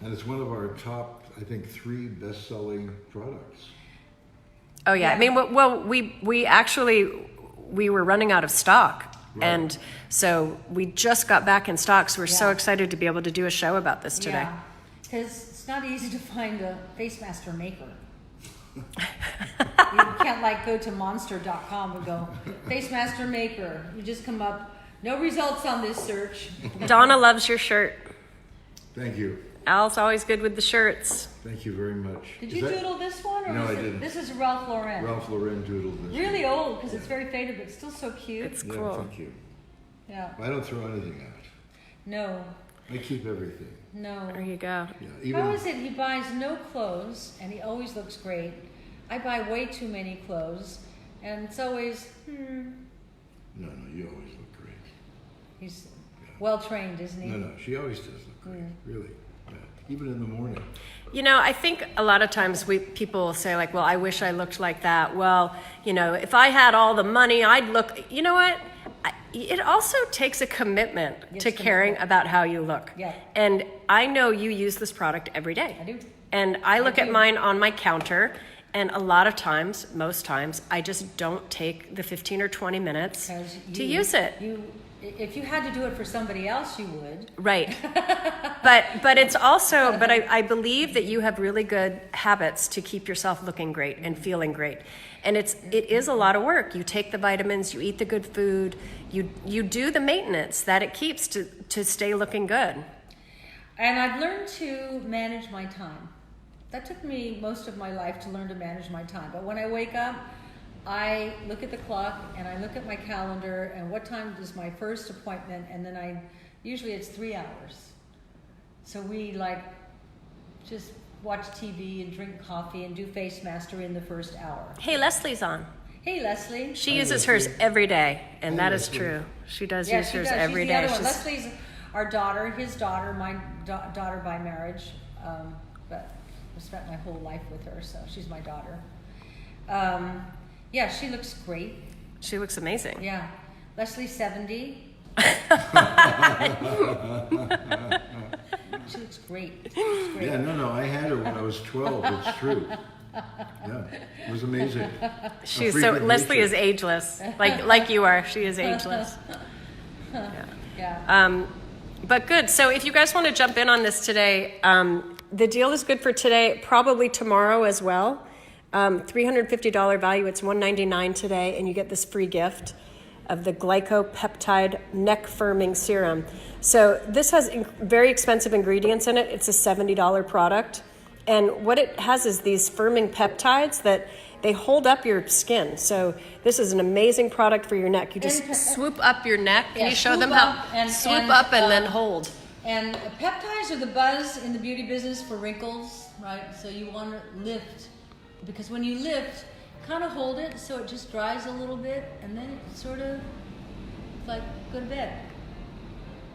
And it's one of our top, I think, 3 best-selling products. Oh yeah. I mean, well, we actually were running out of stock, Right. and so we just got back in stock. So we're so Yeah. excited to be able to do a show about this today. Yeah, because it's not easy to find a FaceMaster maker. You can't go to monster.com and go, FaceMaster maker. You just come up, no results on this search. Donna loves your shirt. Thank you. Al's always good with the shirts. Thank you very much. Did Is you that- doodle this one? Or No, is I it- didn't. This is Ralph Lauren. Ralph Lauren doodled this. Really old because it's very faded, but still so cute. It's Yeah, cool. thank you. Yeah. I don't throw anything out. No, I keep everything. no. There you go. Yeah, How is it he buys no clothes and he always looks great? I buy way too many clothes and it's always, No, you always look great. He's well trained, isn't he? No, she always does look great. Really. Yeah. Even in the morning. I think a lot of times people will say well, I wish I looked like that. Well, if I had all the money, I'd look. You know what? It also takes a commitment Yes, to caring about how you look. Yeah. And I know you use this product every day. I do. And I look at do. mine on my counter, and a lot of times, most times, I just don't take the 15 or 20 minutes Because to use it. If you had to do it for somebody else, you would. Right. but it's also, but I believe that you have really good habits to keep yourself looking great and feeling great. And it is a lot of work. You take the vitamins, you eat the good food, you do the maintenance that it keeps to stay looking good. And I've learned to manage my time. That took me most of my life to learn to manage my time. But when I wake up, I look at the clock and I look at my calendar and what time is my first appointment, and then usually it's 3 hours. So we just watch TV and drink coffee and do FaceMaster in the first hour. Hey, Leslie's on. Hey, Leslie. She Hi, uses Leslie. hers every day, and Hi, that is Leslie. true. She does Yeah, use she hers does. every She's the day. other one. She's- Leslie's our daughter, his daughter, my daughter by marriage. But I spent my whole life with her, so she's my daughter. Yeah, she looks great. She looks amazing. Yeah. Leslie's 70. She looks great. She looks great. Yeah, no, I had her when I was 12. It's true. Yeah, it was amazing. A She's freak so of Leslie nature. is ageless, like you are. She is ageless. Yeah. But good. So if you guys want to jump in on this today, the deal is good for today, probably tomorrow as well. $350 value. It's $199 today, and you get this free gift of the glycopeptide neck firming serum. So this has very expensive ingredients in it. It's a $70 product. And what it has is these firming peptides that they hold up your skin. So this is an amazing product for your neck. You just swoop up your neck. Can Yeah, you show them swoop how? up and- swoop and, up and then hold. And peptides are the buzz in the beauty business for wrinkles, right? So you want to lift, because when you lift, kind of hold it so it just dries a little bit, and then it sort of go to bed.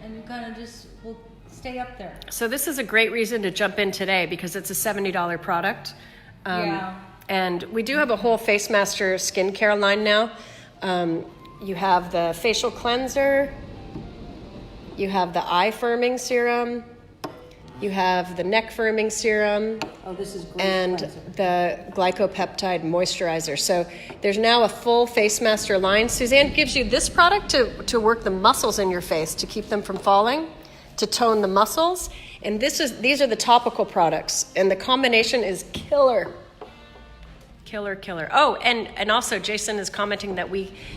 And you kind of just will stay up there. So this is a great reason to jump in today because it's a $70 product. Yeah. And we do have a whole FACEMASTER skincare line now. You have the facial cleanser. You have the eye firming serum. You have the neck firming serum. Oh, this is great. And cleanser. the glycopeptide moisturizer. So there's now a full FACEMASTER line. Suzanne gives you this product to work the muscles in your face, to keep them from falling, to tone the muscles. And these are the topical products. And the combination is killer. Killer. Oh, and also Jason is commenting that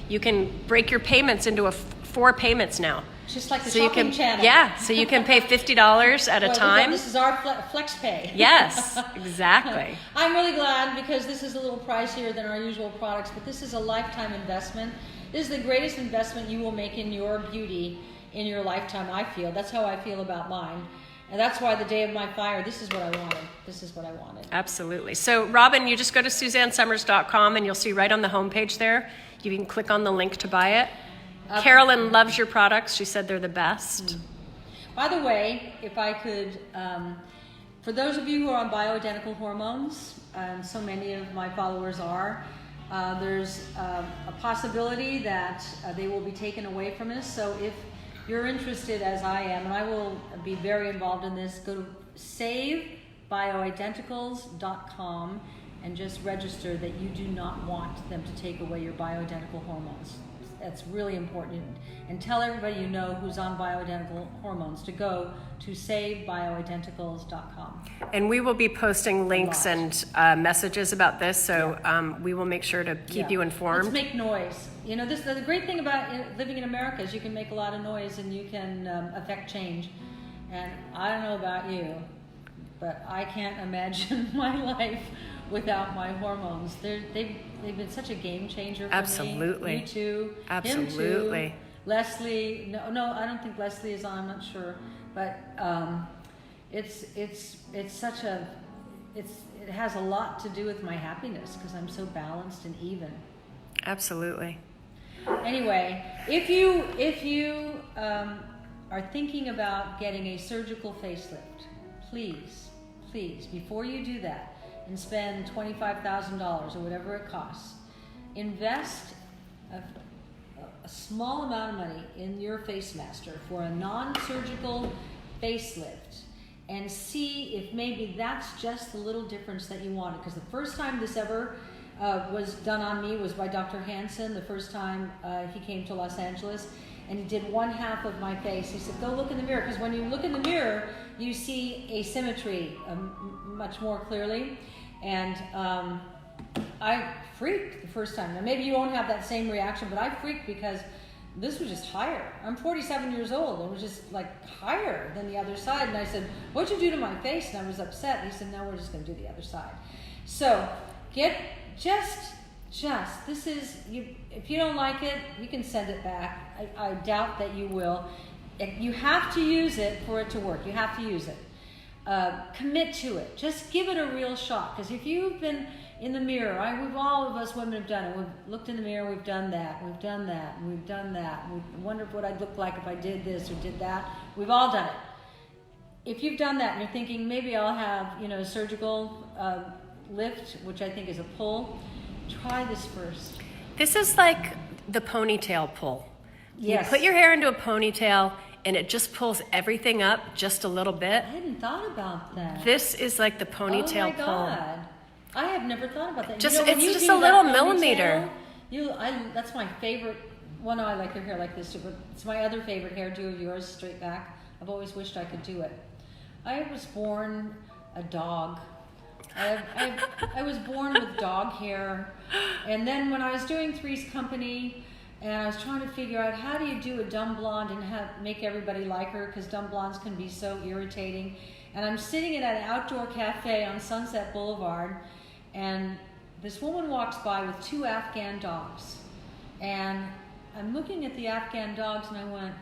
you can break your payments into 4 payments now. Just like the So shopping channel. Yeah, so you can pay $50 at a time. This is our flex pay. Yes, exactly. I'm really glad because this is a little pricier than our usual products, but this is a lifetime investment. This is the greatest investment you will make in your beauty in your lifetime, I feel. That's how I feel about mine. And that's why the day of my fire, this is what I wanted. This is what I wanted. Absolutely. So, Robin, you just go to SuzanneSomers.com and you'll see right on the homepage there, you can click on the link to buy it. Carolyn loves your products. She said they're the best. By the way, if I could, for those of you who are on bioidentical hormones, and so many of my followers are, there's a possibility that they will be taken away from us. So if you're interested, as I am, and I will be very involved in this, go to savebioidenticals.com and just register that you do not want them to take away your bioidentical hormones. That's really important. And tell everybody you know who's on bioidentical hormones to go to savebioidenticals.com. And we will be posting links and messages about this, so we will make sure to keep you informed. Let's make noise. You know, the great thing about living in America is you can make a lot of noise and you can affect change. And I don't know about you, but I can't imagine my life without my hormones. They've been such a game changer for Absolutely. me. You too. Absolutely. Him too. Leslie. No, I don't think Leslie is on. I'm not sure, but it's such a it has a lot to do with my happiness because I'm so balanced and even. Absolutely. Anyway, if you are thinking about getting a surgical facelift, please, before you do that and spend $25,000 or whatever it costs, invest a small amount of money in your FACEMASTER for a non-surgical facelift and see if maybe that's just the little difference that you wanted. Because the first time this ever was done on me was by Dr. Hansen, the first time he came to Los Angeles, and he did 1/2 of my face. He said, go look in the mirror, because when you look in the mirror, you see asymmetry much more clearly. And I freaked the first time. Now maybe you won't have that same reaction, but I freaked because this was just higher. I'm 47 years old. It was just like higher than the other side. And I said, what'd you do to my face? And I was upset. And he said, no, we're just going to do the other side. So this is, if you don't like it, you can send it back. I doubt that you will. You have to use it for it to work. You have to use it. Commit to it. Just give it a real shot. Because if you've been in the mirror, all of us women have done it. We've looked in the mirror, we've done that, and we've done that. We wondered what I'd look like if I did this or did that. We've all done it. If you've done that and you're thinking, maybe I'll have, a surgical lift, which I think is a pull, try this first. This is like the ponytail pull. Yes. You put your hair into a ponytail and it just pulls everything up just a little bit. I hadn't thought about that. This is like the ponytail pull. Oh my God. I have never thought about that. It's just a little millimeter. That's my favorite. Well, no, I like your hair like this too, but it's my other favorite hairdo of yours, straight back. I've always wished I could do it. I was born a dog. I was born with dog hair, and then when I was doing Three's Company, and I was trying to figure out how do you do a dumb blonde and make everybody like her, because dumb blondes can be so irritating. And I'm sitting at an outdoor cafe on Sunset Boulevard, and this woman walks by with 2 Afghan dogs. And I'm looking at the Afghan dogs, and I went,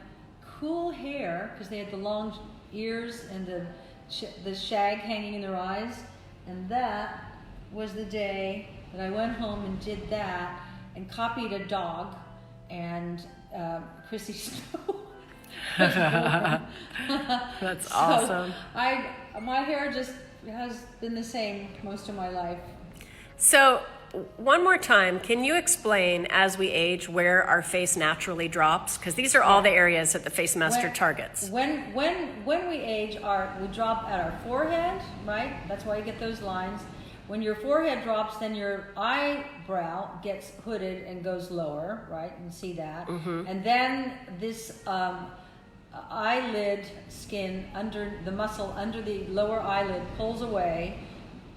cool hair, because they had the long ears and the shag hanging in their eyes. And that was the day that I went home and did that and copied a dog and Chrissy Snow. That's awesome. My hair just has been the same most of my life. So, one more time, can you explain as we age where our face naturally drops? Because these are all the areas that the FACEMASTER targets. When we age, we drop at our forehead, right? That's why you get those lines. When your forehead drops, then your eyebrow gets hooded and goes lower, right? You can see that. Mm-hmm. And then this eyelid skin under the muscle under the lower eyelid pulls away.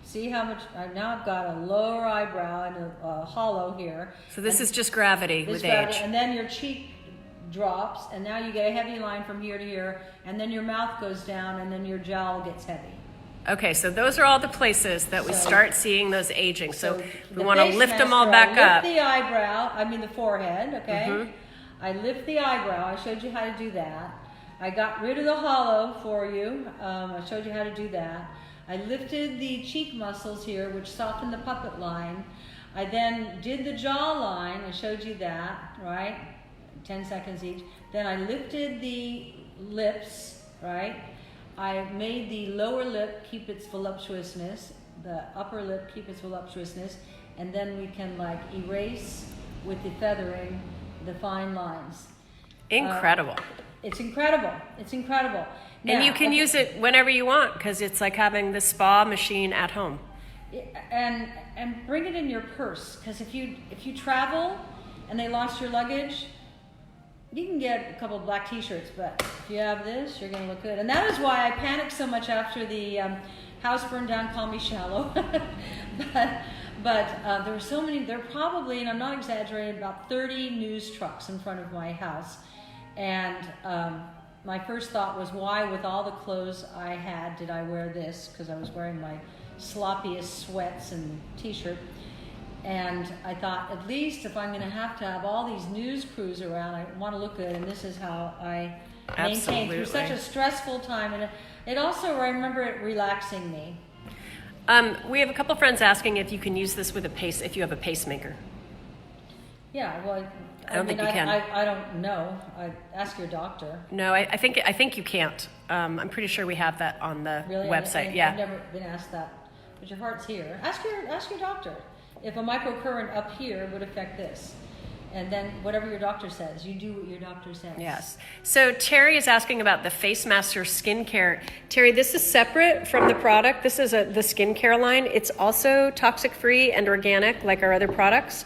See how much, now I've got a lower eyebrow and a hollow here. So this is just gravity with age. And then your cheek drops, and now you get a heavy line from here to here, and then your mouth goes down, and then your jowl gets heavy. Okay, so those are all the places that we start seeing those aging. So we want to lift them all back up. Lift the eyebrow, the forehead, okay? Mm-hmm. I lift the eyebrow. I showed you how to do that. I got rid of the hollow for you. I showed you how to do that. I lifted the cheek muscles here, which softened the puppet line. I then did the jawline. I showed you that, right? 10 seconds each. Then I lifted the lips, right? I made the lower lip keep its voluptuousness, the upper lip keep its voluptuousness, and then we can erase with the feathering the fine lines. Incredible. It's incredible. It's incredible. Now, and you can use it whenever you want because it's like having the spa machine at home. And bring it in your purse, because if you travel and they lost your luggage, you can get a couple of black t-shirts, but if you have this, you're going to look good. And that is why I panicked so much after the house burned down, call me shallow. but there were so many, there were probably, and I'm not exaggerating, about 30 news trucks in front of my house. And my first thought was, why, with all the clothes I had, did I wear this? Because I was wearing my sloppiest sweats and t-shirt. And I thought, at least if I'm going to have all these news crews around, I want to look good, and this is how I maintain through such a stressful time. And it also, I remember it relaxing me. We have a couple friends asking if you can use this with if you have a pacemaker. Yeah, well, I don't think you can. I don't know. I ask your doctor. No, I think you can't. I'm pretty sure we have that on the website. I've never been asked that. But your heart's here. Ask your doctor if a microcurrent up here would affect this. And then whatever your doctor says, you do what your doctor says. Yes. So Terry is asking about the FACEMASTER skincare. Terry, this is separate from the product. This is the skincare line. It's also toxic-free and organic like our other products.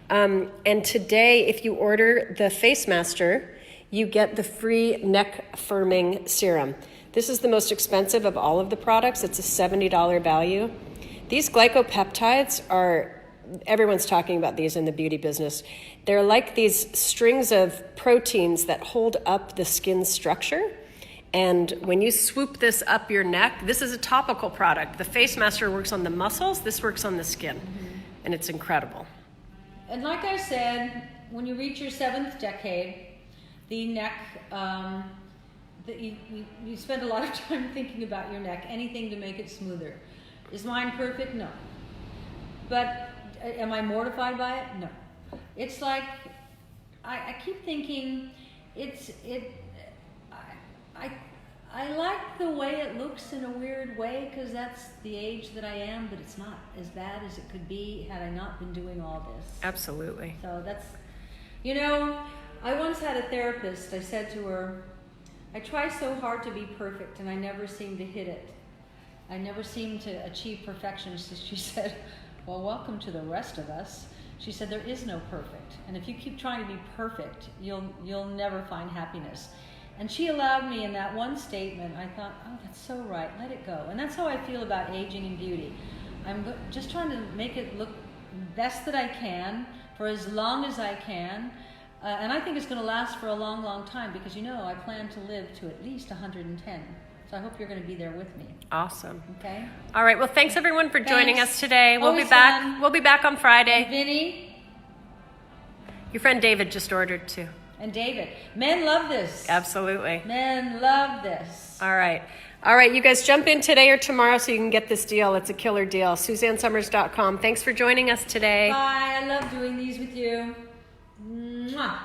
And today, if you order the FACEMASTER, you get the free neck firming serum. This is the most expensive of all of the products. It's a $70 value. These glycopeptides everyone's talking about these in the beauty business. They're like these strings of proteins that hold up the skin structure. And when you swoop this up your neck, this is a topical product. The FACEMASTER works on the muscles. This works on the skin. Mm-hmm. And it's incredible. And like I said, when you reach your 7th decade, the neck, you spend a lot of time thinking about your neck, anything to make it smoother. Is mine perfect? No. But am I mortified by it? No. It's like, I keep thinking, I like the way it looks in a weird way because that's the age that I am, but it's not as bad as it could be had I not been doing all this. Absolutely. So that's, I once had a therapist, I said to her, I try so hard to be perfect and I never seem to hit it. I never seem to achieve perfection. So she said, well, welcome to the rest of us. She said, there is no perfect. And if you keep trying to be perfect, you'll never find happiness. And she allowed me in that one statement. I thought, oh, that's so right. Let it go. And that's how I feel about aging and beauty. I'm just trying to make it look best that I can for as long as I can. And I think it's going to last for a long, long time because, I plan to live to at least 110. So I hope you're going to be there with me. Awesome. Okay. All right. Well, thanks everyone for joining us today. We'll Always be back. fun. We'll be back on Friday. And Vinny. Your friend David just ordered too. And David. Men love this. Absolutely. Men love this. All right. You guys jump in today or tomorrow so you can get this deal. It's a killer deal. SuzanneSomers.com. Thanks for joining us today. Bye. I love doing these with you. Mwah.